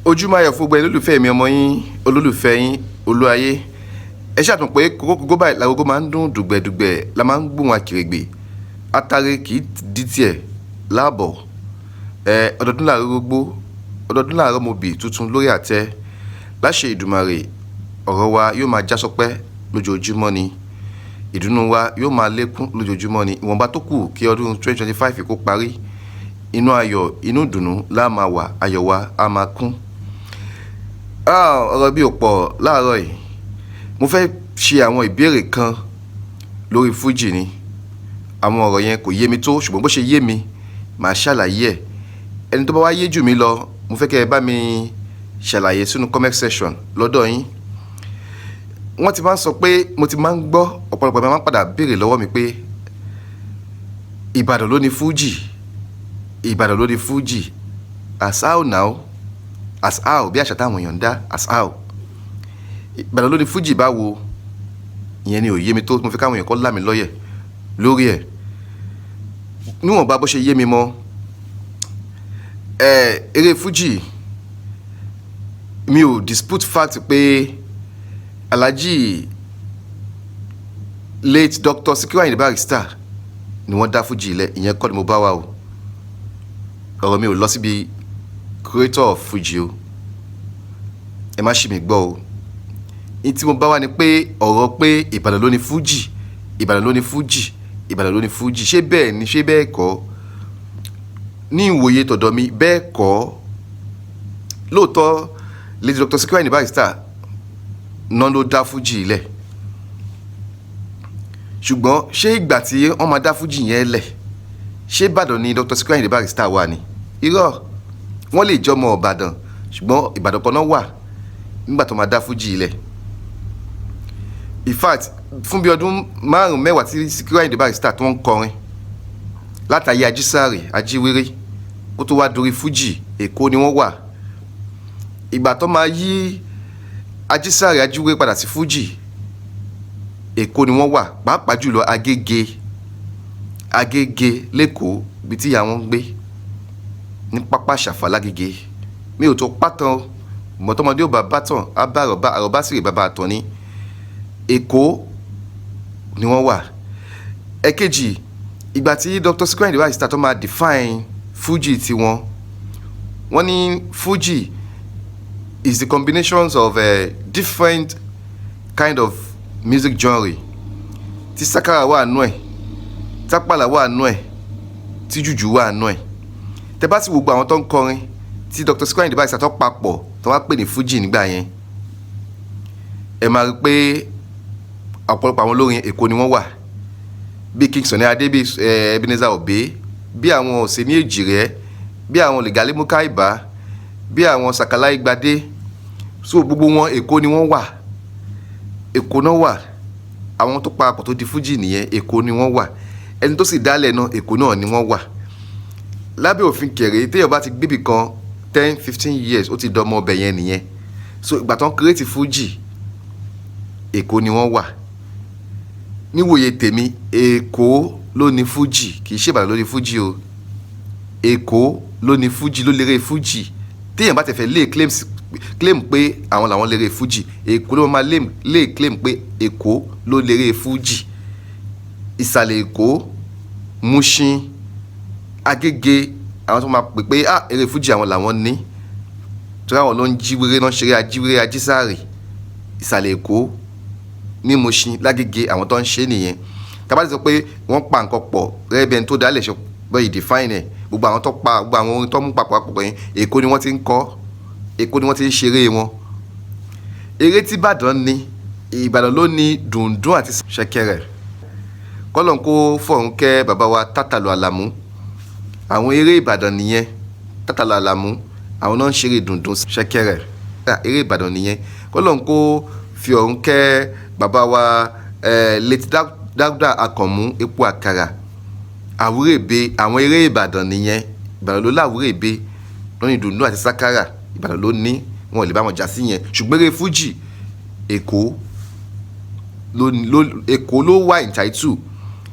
Ojúmọ́ ayọ̀ fún gbogbo olólùfẹ́ mi ọmọ yín olólùfẹ́ yín Olúayé. Ẹ ṣàtún pé kókó báyìí lágogo máa ń dún dùgbẹ̀dùgbẹ̀ la máa ń gbóhùn akèrègbè atare kì í di tiẹ̀ láàbọ̀. Ọdọọdún làárọ̀ gbogbo ọdọọdún làárọ̀ mo bì tuntun lórí àtẹ láṣẹ Ìdùmarè. Ọ̀rọ̀ wa yóò máa já sọpẹ́ lójoojúmọ́ ni, ìdùnnú wa yóò máa lékún lójoojúmọ́ ni. Ìwọ̀nba tó kù kí ọdún 2025 kó parí, inú ayọ̀ inú ìdùnnú la máa wà, ayọ̀ wa á máa kún. Ọ̀rọ̀ bí ò pọ̀ láàárọ̀ yìí, mo fẹ́ ṣe àwọn ìbéèrè kan lórí Fuji ni. Àwọn ọ̀rọ̀ yẹn kò yé mi tó, ṣùgbọ́n bó ṣe yé mi màá ṣàlàyé ẹ̀. Ẹni tó bá wá yé jù mí lọ, mo fẹ́ kẹ́ ẹ bá mi ṣàlàyé sínú comment section lọ́dọ̀ yín. Wọ́n ti máa ń sọ pé, mo ti máa ń gbọ́ ọ̀pọ̀lọpọ̀ máa ń padà béèrè lọ́wọ́ mi pé Ìbàdàn ló ní Fuji, Ìbàdàn ló ní Fuji. As how now? As how? Bí àṣà táwọn èèyàn ń dá, as how? Ìbàdàn ló ní Fuji báwo? Ìyẹn ni ò yé mi tó, mo fẹ́ káwọn èèyàn kọ́ là mí lọ́yẹ̀ lórí ẹ̀. Níwọ̀nba bó ṣe yé mi mọ́, eré Fuji mi ò dispute fact pé Alhaji late Dr. Sikiru Ayinde Barrister ni wọ́n dá Fuji ilẹ̀. Ìyẹn kọ́ ni mo bá wá o. Ọ̀rọ̀ mi ò lọ síbi creator of Fuji o, ẹ má ṣì mí gbọ́ o. Ní tí mo bá wá ni pé ọ̀rọ̀ pé Ìbàdàn ló ní Fuji, Ìbàdàn ló ní Fuji, Ìbàdàn ló ní Fuji, ṣé bẹ́ẹ̀ ni ṣé bẹ́ẹ̀ kọ́? Ní ìwòye tọ̀dọ̀ mi bẹ́ẹ̀ kọ́. Lóòótọ́ lady Dr. Sikiru Ayinde Barrister náà ló dá Fuji ilẹ̀, ṣùgbọ́n ṣé ìgbà tí wọ́n máa dá Fuji yẹn lẹ̀, ṣé Ìbàdàn ni Dr. Sikiru Ayinde Barrister wà ní? Irọ́, wọ́n lè jọmọ Ìbàdàn ṣùgbọ́n Ìbàdàn kan náà wà nígbà tó máa dá Fuji ilẹ̀. In fact, fún bí ọdún 5-10 tí Sikiru Ayinde Barrister tó ń kọrin látàyè Ajísàrè Ajíwéré kó tó wá dorí Fuji, Èkó ni wọ́n wà. Ìgbà tó máa yí Ajísàrè Ajíwéré padà sí Fuji, Èkó ni wọ́n wà, pàápàá jùlọ Agége lẹ́kọ̀ọ́ bí tí ìyá wọn ń gbé ní pápá Ṣàfà l'Ágége. Mi ò tó pátán mọ̀tọ́mọdé ò bá bátàn á bá àrọ̀bá sì rè bàbá àtọ̀ ní. Èkó ni wọ́n wà. Ẹ̀kejì, ìgbà tí Dr. Sikiru Ayinde Barrister tó máa define Fuji tiwọn, wọ́n ní Fuji is the combinations of different kind of music genre. Tí sakara wà nú ẹ̀, tápàlà wà nú ẹ̀, tí jùjú wà nú ẹ̀. Tẹ́ bá sì gbogbo àwọn tó ń kọrin tí Dr. Sikiru Ayinde Barrister tó papọ̀ tó wá pè ní Fuji nígbà yẹn, ẹ máa rí pé ọ̀pọ̀lọpọ̀ àwọn olórin Èkó ni wọ́n wà. Bí King Sunny Adé, bí Ebenezer Obey, bí àwọn Òsèní Èjìrẹ́, bí àwọn Lẹ́gàlí Múkáìbá, bí àwọn Sàkálà Ìgbàdé. So gbogbo wọn Èkó ni wọ́n wà, Èkó náà wà. Àwọn tó parapọ̀ tó di Fuji nìyẹn, Èkó ni wọ́n wà. Ẹni tó sì dálẹ̀ náà Èkó náà ni wọ́n wà. Lábẹ́ òfin kẹrẹ téèyàn bá ti gbébì kan 10-15 years ó ti dọmọ ọbẹ̀ yẹn nìyẹn. So ìgbà tó ń create Fuji, Èkó ni wọ́n wà. Níwòye tèmi, Èkó ló ní Fuji, kì í ṣe Ìbàdàn ló ní Fuji o. Èkó ló ní Fuji, ló lérè Fuji. Téèyàn bá tẹ̀fẹ̀ lé claim pé àwọn làwọn lérè Fuji, Èkó ló máa lé claim pé Èkó ló lérè Fuji. Ìsàlẹ̀ Èkó, Mushin, Agége, àwọn tó máa pè pé eré Fuji àwọn làwọn ní. Torí àwọn ló ń jíwéré náà ṣeré Ajíwéré Ajísàrè. Ìsàlẹ̀ Èkó ní Mushin l'Ágége àwọn tó ń ṣe nìyẹn. Tàbá ti sọ pé wọ́n pa nǹkan pọ̀ rẹ́bẹ̀ẹ́ni tó dálẹ̀ ṣe bọ́ define ẹ̀. Gbogbo àwọn tó pa gbogbo àwọn orin tó mú papọ̀ yẹn, Èkó ni wọ́n ti ń kọ́, Èkó ni wọ́n ti ń ṣeré wọn. Eré tí Ìbàdàn ní, Ìbàdàn ló ní dùndún àti ṣẹ̀kẹ̀rẹ̀. Kọ́lọ́n kó fọ̀run kẹ́ bàbá wa Tátàlù Àlàmú. Àwọn eré Ìbàdàn nìyẹn. Tátàlù Àlàmú àwọn náà ń ṣeré dùndún ṣẹ̀kẹ̀rẹ̀. Eré Ìbàdàn nìyẹn. Kọ́lọ́n kó fi ọ̀run kẹ́ bàbá wa late Dáúdà Akànmú Epo Àkàrà. Àwúrèbe, àwọn eré Ìbàdàn nìyẹn. Ìbàdàn ló láwúrèbe lóní dùndún àti sákárà. Ìbàdàn ló ní, wọn ò lè bá wọn jà sí yẹn. Ṣùgbọ́n eré Fuji, Èkó ló wà entitled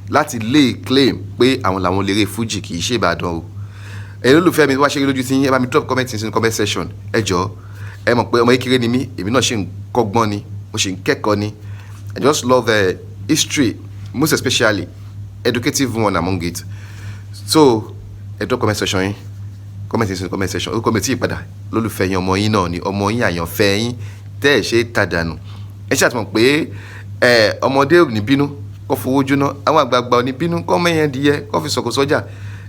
láti lay claim pé àwọn làwọn lérè Fuji, kì í ṣe Ìbàdàn o. ẹ lólùfẹ́ mi wá ṣe rí lójú sí yín ẹ bá mi drop comment sínú comment section ẹ jọ̀ọ́ ẹ mọ̀ pé ọmọ kékeré ni mí èmi náà ṣe ń kọ́gbọ́n ni mo ṣe ń kẹ́kọ̀ọ́ ni I just love history most especially educative one among it so ẹ drop comment section yín comment sínú comment section orúkọ mi tí ì padà lólùfẹ́ yín ọmọ yín náà ni ọmọ yín àyànfẹ́ yín tẹ́ ẹ̀ ṣe tàdánù ẹ ṣàtìmọ̀ pé ọmọdé ò ní bínú kó fowó jóná àwọn àgbààgbà ò ní bínú kó mẹ́yẹn díẹ̀ kó fi sọ̀kò sọ́jà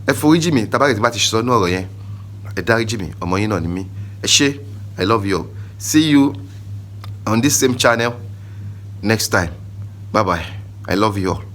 ẹ foríjì mi tabarẹ̀ tí bá ti sọ ní ọ̀rọ̀ yẹn ẹ dáríjì mi ọmọ yín náà ni mí ẹ ṣé I love you all see you on this same channel next time bye bye I love you all.